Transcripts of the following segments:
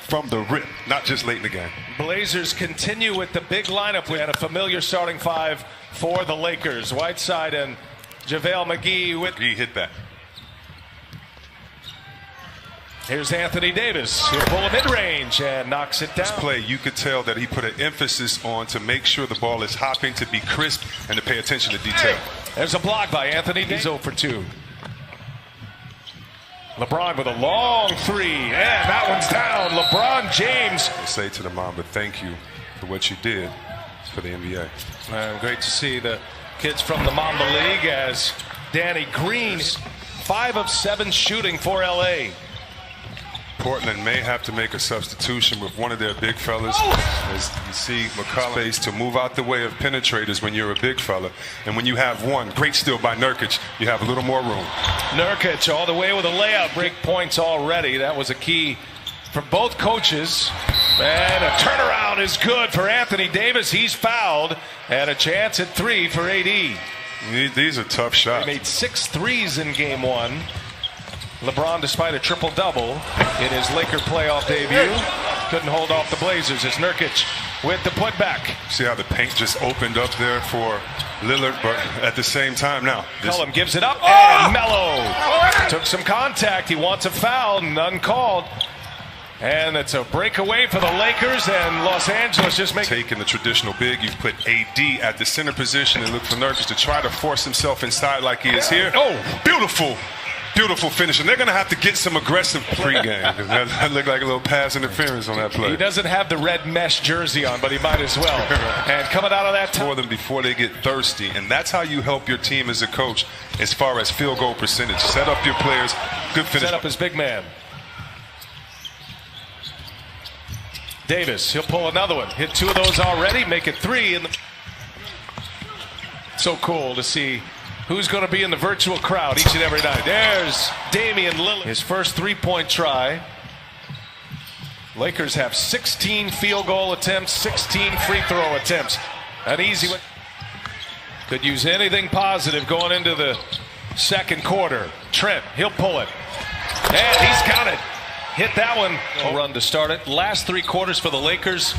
from the rip, not just late in the game. Blazers continue with the big lineup. We had a familiar starting five for the Lakers. Whiteside and JaVale McGee. He hit that. Here's Anthony Davis. He'll pull a mid-range and knocks it down. This play, you could tell that he put an emphasis on to make sure the ball is hopping, to be crisp, and to pay attention to detail. There's a block by Anthony Davis. 0 for 2. LeBron with a long three, and that one's down. LeBron James. I say to the Mamba, thank you for what you did for the NBA. Great to see the kids from the Mamba League as Danny Green, 5 of 7 shooting for LA. Portland may have to make a substitution with one of their big fellas. As you see McCollum face to move out the way of penetrators when you're a big fella. And when you have one, great steal by Nurkic, you have a little more room. Nurkic all the way with a layup. Break points already. That was a key for both coaches. And a turnaround is good for Anthony Davis. He's fouled. And a chance at 3 for AD. These are tough shots. He made 6 threes in game 1. LeBron, despite a triple-double in his Laker playoff debut, couldn't hold off the Blazers. It's Nurkic with the putback. See how the paint just opened up there for Lillard, but at the same time now. Cullum gives it up, and Melo took some contact. He wants a foul, none called. And it's a breakaway for the Lakers, and Los Angeles just taking the traditional big. You've put AD at the center position and look for Nurkic to try to force himself inside like he is here. Oh, beautiful. Beautiful finish, and they're going to have to get some aggressive pregame. That looked like a little pass interference on that play. He doesn't have the red mesh jersey on, but he might as well. And coming out of that time. For them before they get thirsty, and that's how you help your team as a coach as far as field goal percentage. Set up your players. Good finish. Set up his big man. Davis, he'll pull another one. Hit 2 of those already, make it 3. So cool to see who's going to be in the virtual crowd each and every night. There's Damian Lillard. His first 3-point try. Lakers have 16 field goal attempts, 16 free throw attempts. An easy one. Could use anything positive going into the second quarter. Trent, he'll pull it. And he's got it. Hit that one. A run to start it. Last 3 quarters for the Lakers.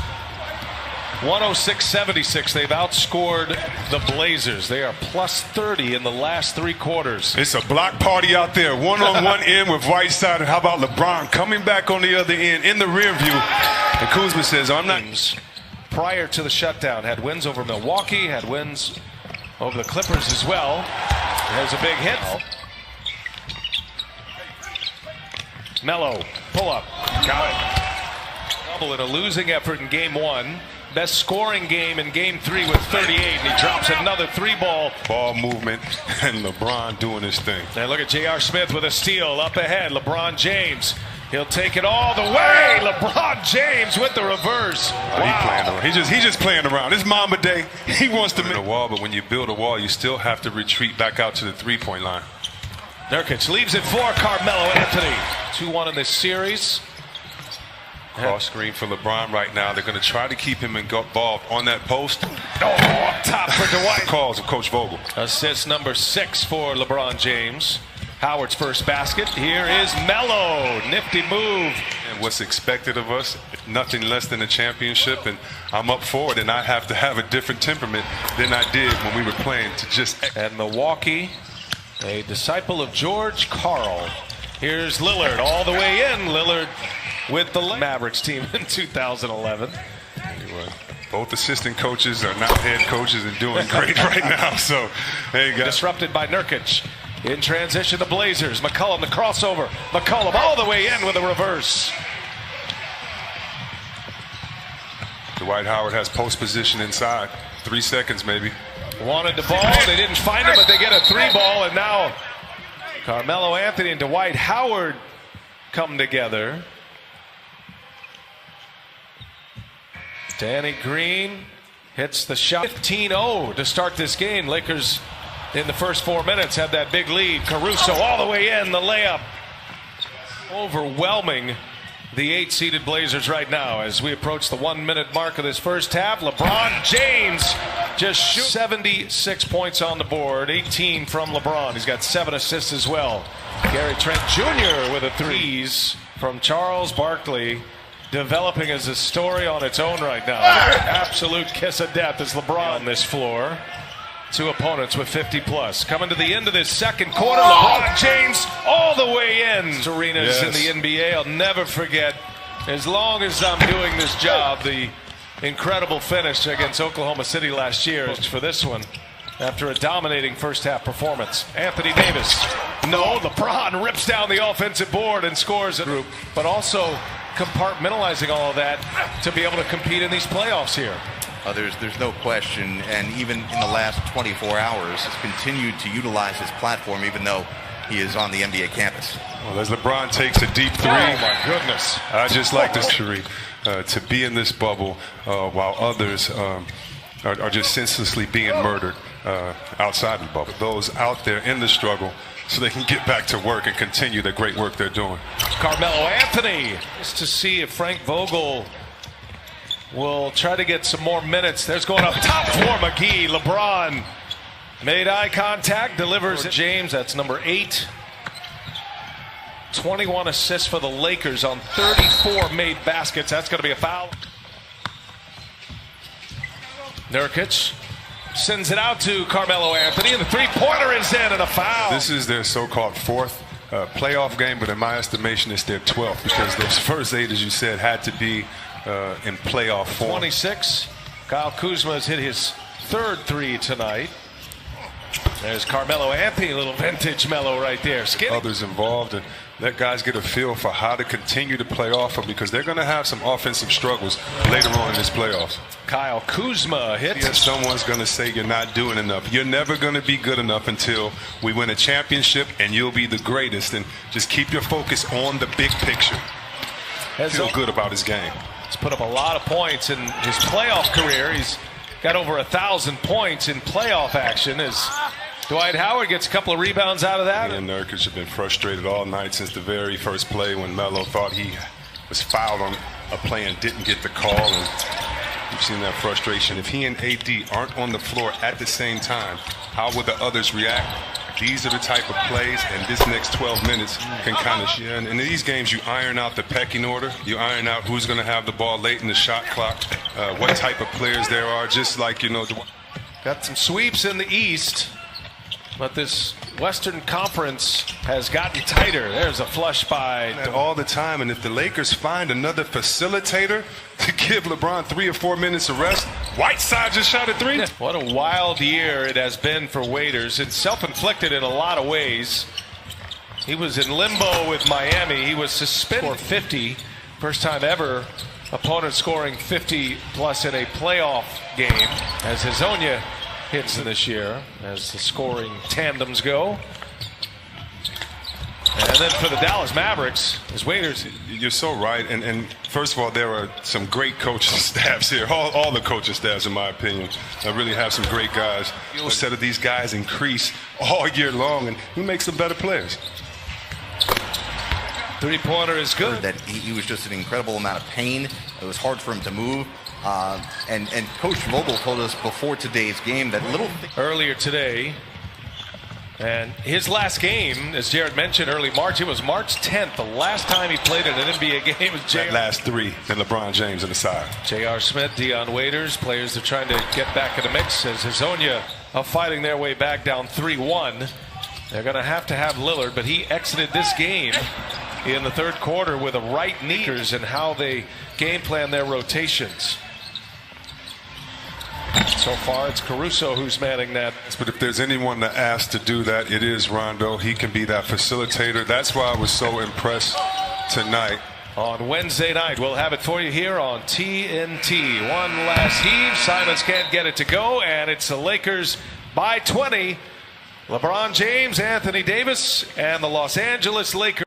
106-76. They've outscored the Blazers. They are plus 30 in the last 3 quarters. It's a block party out there. One-on-one end with Whiteside. And how about LeBron coming back on the other end in the rear view? And Kuzma says, I'm not. Prior to the shutdown, had wins over Milwaukee, had wins over the Clippers as well. There's a big hit. Melo, pull up. Got it. Double in a losing effort in game 1. Best scoring game in game 3 with 38, and he drops another 3-ball. Ball movement, and LeBron doing his thing. And look at J.R. Smith with a steal up ahead. LeBron James, he'll take it all the way. LeBron James with the reverse. Wow. He playing around. He just playing around. It's Mamba Day. He wants to make a wall, but when you build a wall, you still have to retreat back out to the 3-point line. Nurkic leaves it for Carmelo Anthony. 2-1 in this series. Cross screen for LeBron right now. They're going to try to keep him involved on that post. Oh, up top for Dwight. Calls of Coach Vogel. Assist number 6 for LeBron James. Howard's first basket. Here is Melo. Nifty move. And what's expected of us, nothing less than a championship. And I'm up for it, and I have to have a different temperament than I did when we were playing to just. And Milwaukee, a disciple of George Karl. Here's Lillard all the way in. Lillard with the Mavericks team in 2011. Anyway, both assistant coaches are now head coaches and doing great right now. So, hey, guys. Disrupted by Nurkic. In transition, the Blazers. McCollum, the crossover. McCollum all the way in with a reverse. Dwight Howard has post position inside. 3 seconds, maybe. Wanted the ball. They didn't find it, but they get a 3-ball. And now Carmelo Anthony and Dwight Howard come together. Danny Green hits the shot. 15-0 to start this game. Lakers in the first 4 minutes had that big lead. Caruso all the way in, the layup. Overwhelming the 8-seeded Blazers right now as we approach the 1-minute mark of this first half. LeBron James just shoots 76 points on the board, 18 from LeBron. He's got 7 assists as well. Gary Trent Jr. with a 3s from Charles Barkley. developing as a story on its own right now. Absolute kiss of death as LeBron on this floor. Two opponents with 50-plus. Coming to the end of this second quarter, LeBron James all the way in. Arenas in the NBA, I'll never forget, as long as I'm doing this job, the incredible finish against Oklahoma City last year for this one. After a dominating first-half performance. Anthony Davis. No, LeBron rips down the offensive board and scores a group, but also compartmentalizing all of that to be able to compete in these playoffs here. There's no question, and even in the last 24 hours, has continued to utilize his platform, even though he is on the NBA campus. Well, as LeBron takes a deep three. Oh, my goodness. I just like this, Sheree, to be in this bubble while others are just senselessly being murdered outside the bubble. Those out there in the struggle so they can get back to work and continue the great work they're doing. Carmelo Anthony. Just to see if Frank Vogel will try to get some more minutes. There's going up top for McGee. LeBron made eye contact, delivers it. James, that's number 8. 21 assists for the Lakers on 34 made baskets. That's going to be a foul. Nurkic sends it out to Carmelo Anthony, and the three-pointer is in, and a foul. This is their so-called 4th playoff game, but in my estimation, it's their 12th because those first 8, as you said, had to be in playoff form. 26. Kyle Kuzma has hit his 3rd 3 tonight. There's Carmelo Anthony, a little vintage Melo right there. Skinny. Others involved, and let guys get a feel for how to continue to play off of, because they're going to have some offensive struggles later on in this playoffs. Kyle Kuzma hits. Yes, someone's going to say you're not doing enough. You're never going to be good enough until we win a championship, and you'll be the greatest. And just keep your focus on the big picture. Feel good about his game. He's put up a lot of points in his playoff career. He's got over 1,000 points in playoff action as Dwight Howard gets a couple of rebounds out of that. And Nurkic have been frustrated all night since the very first play when Melo thought he was fouled on a play and didn't get the call. And you've seen that frustration. If he and AD aren't on the floor at the same time, how will the others react? These are the type of plays, and this next 12 minutes can kind of and in these games, you iron out the pecking order. You iron out who's going to have the ball late in the shot clock, what type of players there are, just like, you know. Got some sweeps in the East, but this Western Conference has gotten tighter. There's a flush by all the time, and if the Lakers find another facilitator to give LeBron 3 or 4 minutes of rest, Whiteside just shot a 3. What a wild year it has been for Waiters. It's self-inflicted in a lot of ways. He was in limbo with Miami. He was suspended for 50. First time ever opponent scoring 50-plus in a playoff game, as Hezonja hits this year, as the scoring tandems go. And then for the Dallas Mavericks, as Waiters. You're so right. And first of all, there are some great coaching staffs here. All the coaching staffs, in my opinion, really have some great guys. A set of these guys increase all year long, and he makes them better players. Three-pointer is good. That he was just an incredible amount of pain. It was hard for him to move. And Coach Vogel told us before today's game that earlier today. And his last game, as Jared mentioned, early March, it was March 10th. The last time he played in an NBA game was that last 3, and LeBron James on the side. J.R. Smith, Dion Waiters, players that are trying to get back in the mix as Hezonja are fighting their way back down 3-1. They're going to have Lillard, but he exited this game in the 3rd quarter with a right knee, and how they game plan their rotations. So far, it's Caruso who's manning that. But if there's anyone that asked to do that, it is Rondo. He can be that facilitator. That's why I was so impressed tonight. On Wednesday night, we'll have it for you here on TNT. One last heave. Simons can't get it to go, and it's the Lakers by 20. LeBron James, Anthony Davis, and the Los Angeles Lakers.